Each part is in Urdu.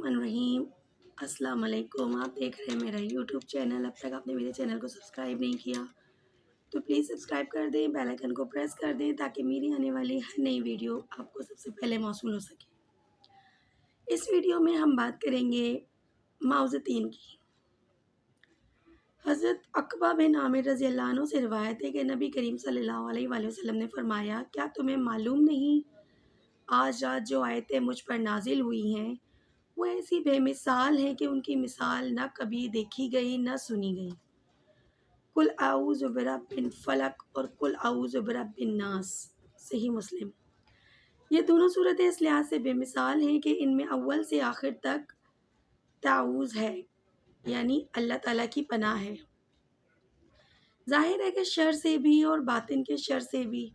الرحمن الرحیم۔ السلام علیکم، آپ دیکھ رہے ہیں میرا یوٹیوب چینل۔ اب تک آپ نے میرے چینل کو سبسکرائب نہیں کیا تو پلیز سبسکرائب کر دیں، بیل آئیکن کو پریس کر دیں تاکہ میری آنے والی ہر نئی ویڈیو آپ کو سب سے پہلے موصول ہو سکے۔ اس ویڈیو میں ہم بات کریں گے معوذتین کی۔ حضرت عقبہ بن عامر رضی اللہ عنہ سے روایت ہے کہ نبی کریم صلی اللہ علیہ وآلہ وسلم نے فرمایا، کیا تمہیں معلوم نہیں آج رات جو آیتیں مجھ پر نازل ہوئی ہیں وہ ایسی بے مثال ہیں کہ ان کی مثال نہ کبھی دیکھی گئی نہ سنی گئی۔ قل اعوذ برب الفلق اور قل اعوذ برب الناس، صحیح مسلم۔ یہ دونوں صورتیں اس لحاظ سے بے مثال ہیں کہ ان میں اول سے آخر تک تعوذ ہے، یعنی اللہ تعالیٰ کی پناہ ہے۔ ظاہر ہے کہ شر سے بھی اور باطن کے شر سے بھی،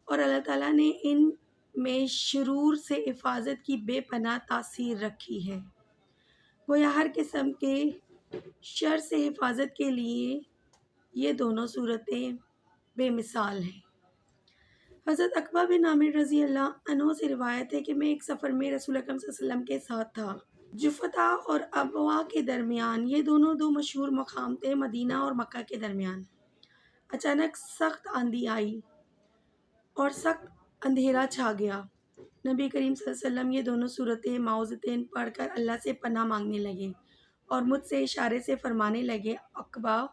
اور اللہ تعالیٰ نے ان میں شرور سے حفاظت کی بے پناہ تاثیر رکھی ہے۔ گویا ہر قسم کے شر سے حفاظت کے لیے یہ دونوں صورتیں بے مثال ہیں۔ حضرت عقبہ بن عامر رضی اللہ عنہ سے روایت ہے کہ میں ایک سفر میں رسول اکرم صلی اللہ علیہ وسلم کے ساتھ تھا۔ جفتا اور ابوا کے درمیان، یہ دونوں دو مشہور مقام تھے مدینہ اور مکہ کے درمیان۔ اچانک سخت آندھی آئی اور سخت اندھیرا چھا گیا۔ نبی کریم صلی اللہ علیہ وسلم یہ دونوں صورتیں معوذتین پڑھ کر اللہ سے پناہ مانگنے لگے اور مجھ سے اشارے سے فرمانے لگے، عقبہ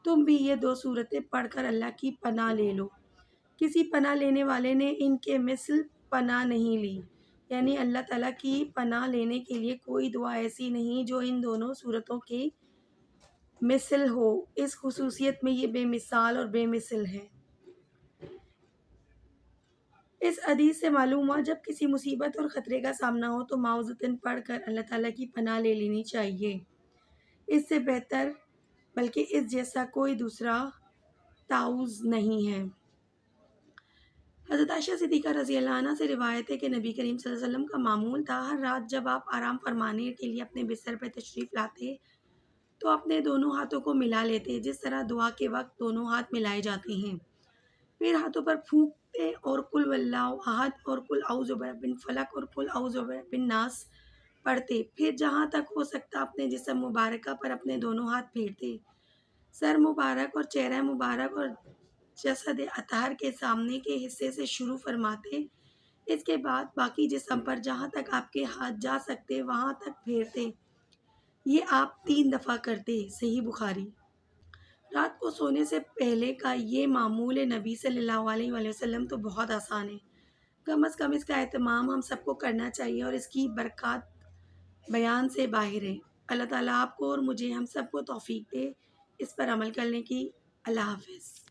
تم بھی یہ دو صورتیں پڑھ کر اللہ کی پناہ لے لو۔ کسی پناہ لینے والے نے ان کے مثل پناہ نہیں لی، یعنی اللہ تعالیٰ کی پناہ لینے کے لیے کوئی دعا ایسی نہیں جو ان دونوں صورتوں کے مثل ہو۔ اس خصوصیت میں یہ بے مثال اور بے مثل ہے۔ اس حدیث سے معلوم ہوا جب کسی مصیبت اور خطرے کا سامنا ہو تو معوذتین پڑھ کر اللہ تعالیٰ کی پناہ لے لینی چاہیے۔ اس سے بہتر بلکہ اس جیسا کوئی دوسرا تعوذ نہیں ہے۔ حضرت عائشہ صدیقہ رضی اللہ عنہ سے روایت ہے کہ نبی کریم صلی اللہ علیہ وسلم کا معمول تھا، ہر رات جب آپ آرام فرمانے کے لیے اپنے بستر پر تشریف لاتے تو اپنے دونوں ہاتھوں کو ملا لیتے، جس طرح دعا کے وقت دونوں ہاتھ ملائے جاتے ہیں۔ پھر ہاتھوں پر پھونکتے اور قل واللہ احد اور قل اعوذ برب الفلق اور قل اعوذ برب الناس پڑھتے۔ پھر جہاں تک ہو سکتا اپنے جسم مبارکہ پر اپنے دونوں ہاتھ پھیرتے، سر مبارک اور چہرہ مبارک اور جسد اطہر کے سامنے کے حصے سے شروع فرماتے، اس کے بعد باقی جسم پر جہاں تک آپ کے ہاتھ جا سکتے وہاں تک پھیرتے۔ یہ آپ 3 دفعہ کرتے، صحیح بخاری۔ رات کو سونے سے پہلے کا یہ معمول نبی صلی اللہ علیہ وآلہ وسلم تو بہت آسان ہے، کم از کم اس کا اہتمام ہم سب کو کرنا چاہیے اور اس کی برکات بیان سے باہر ہے۔ اللہ تعالیٰ آپ کو اور مجھے ہم سب کو توفیق دے اس پر عمل کرنے کی۔ اللہ حافظ۔